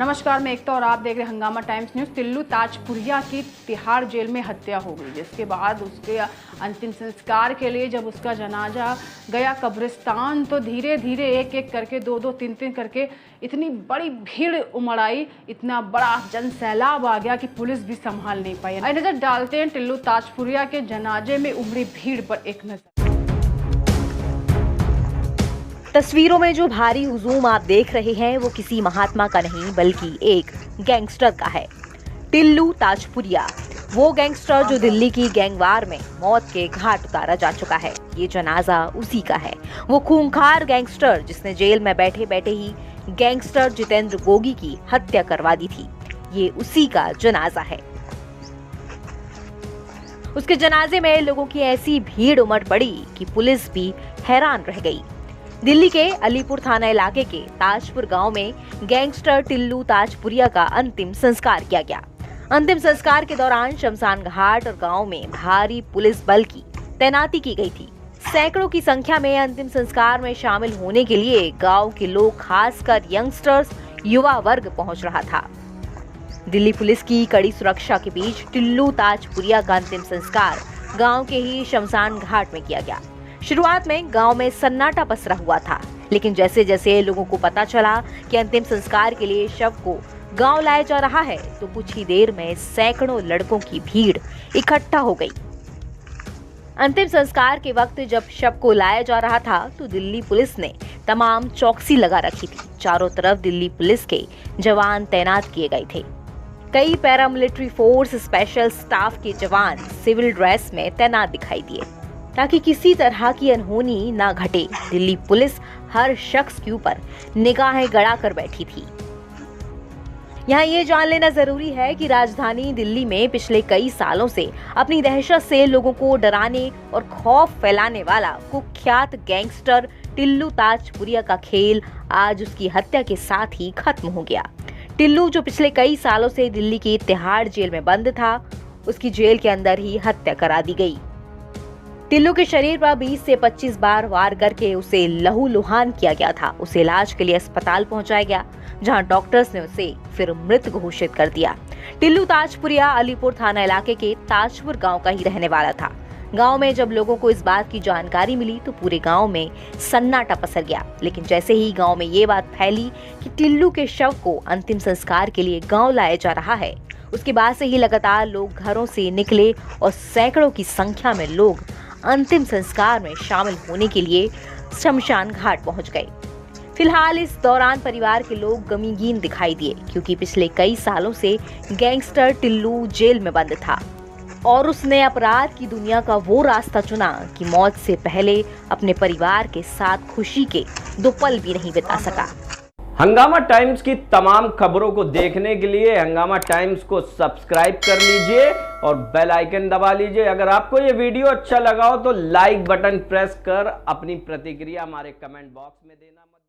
नमस्कार, मैं एकता और आप देख रहे हैं हंगामा टाइम्स न्यूज़। टिल्लू ताजपुरिया की तिहाड़ जेल में हत्या हो गई, जिसके बाद उसके अंतिम संस्कार के लिए जब उसका जनाजा गया कब्रिस्तान तो धीरे धीरे एक एक करके दो तीन तीन करके इतनी बड़ी भीड़ उमड़ आई, इतना बड़ा जन सैलाब आ गया कि पुलिस भी संभाल नहीं पाई। नजर डालते हैं टिल्लू ताजपुरिया के जनाजे में उमड़ी भीड़ पर एक नजर। तस्वीरों में जो भारी हुजूम आप देख रहे हैं वो किसी महात्मा का नहीं बल्कि एक गैंगस्टर का है। टिल्लू ताजपुरिया, वो गैंगस्टर जो दिल्ली की गैंगवार में मौत के घाट उतारा जा चुका है। ये जनाजा उसी का है। वो खूंखार गैंगस्टर जिसने जेल में बैठे बैठे ही गैंगस्टर जितेंद्र गोगी की हत्या करवा दी थी, ये उसी का जनाजा है। उसके जनाजे में लोगों की ऐसी भीड़ उमड़ पड़ी कि पुलिस भी हैरान रह गई। दिल्ली के अलीपुर थाना इलाके के ताजपुर गांव में गैंगस्टर टिल्लू ताजपुरिया का अंतिम संस्कार किया गया। अंतिम संस्कार के दौरान शमशान घाट और गांव में भारी पुलिस बल की तैनाती की गई थी। सैकड़ों की संख्या में अंतिम संस्कार में शामिल होने के लिए गांव के लोग, खासकर यंगस्टर्स, युवा वर्ग पहुंच रहा था। दिल्ली पुलिस की कड़ी सुरक्षा के बीच टिल्लू ताजपुरिया का अंतिम संस्कार गाँव के ही शमशान घाट में किया गया। शुरुआत में गांव में सन्नाटा पसरा हुआ था, लेकिन जैसे जैसे लोगों को पता चला कि अंतिम संस्कार के लिए शव को गांव लाया जा रहा है तो कुछ ही देर में सैकड़ों लड़कों की भीड़ इकट्ठा हो गई। अंतिम संस्कार के वक्त जब शव को लाया जा रहा था तो दिल्ली पुलिस ने तमाम चौकसी लगा रखी थी। चारों तरफ दिल्ली पुलिस के जवान तैनात किए गए थे। कई पैरामिलिट्री फोर्स, स्पेशल स्टाफ के जवान सिविल ड्रेस में तैनात दिखाई दिए ताकि किसी तरह की अनहोनी ना घटे। दिल्ली पुलिस हर शख्स के ऊपर निगाहें गड़ा कर बैठी थी। यहाँ ये जान लेना जरूरी है कि राजधानी दिल्ली में पिछले कई सालों से अपनी दहशत से लोगों को डराने और खौफ फैलाने वाला कुख्यात गैंगस्टर टिल्लू ताजपुरिया का खेल आज उसकी हत्या के साथ ही खत्म हो गया। टिल्लू, जो पिछले कई सालों से दिल्ली की तिहाड़ जेल में बंद था, उसकी जेल के अंदर ही हत्या करा दी गई। टिल्लू के शरीर पर 20 से 25 बार वार करके उसे लहूलुहान किया गया था। उसे इलाज के लिए अस्पताल पहुंचाया गया, जहां डॉक्टर्स ने उसे फिर मृत घोषित कर दिया। टिल्लू ताजपुरिया अलीपुर थाना इलाके के ताजपुर गांव का ही रहने वाला था। गांव में जब लोगों को इस बात की जानकारी मिली तो पूरे गांव में सन्नाटा पसर गया। लेकिन जैसे ही गांव में ये बात फैली कि टिल्लू के शव को अंतिम संस्कार के लिए गाँव लाया जा रहा है, उसके बाद से ही लगातार लोग घरों से निकले और सैकड़ों की संख्या में लोग अंतिम संस्कार में शामिल होने के लिए शमशान घाट पहुंच गए। फिलहाल इस दौरान परिवार के लोग गमगीन दिखाई दिए, क्योंकि पिछले कई सालों से गैंगस्टर टिल्लू जेल में बंद था और उसने अपराध की दुनिया का वो रास्ता चुना कि मौत से पहले अपने परिवार के साथ खुशी के 2 पल भी नहीं बिता सका। हंगामा टाइम्स की तमाम खबरों को देखने के लिए हंगामा टाइम्स को सब्सक्राइब कर लीजिए और बेल आइकन दबा लीजिए। अगर आपको ये वीडियो अच्छा लगा हो तो लाइक बटन प्रेस कर अपनी प्रतिक्रिया हमारे कमेंट बॉक्स में देना मत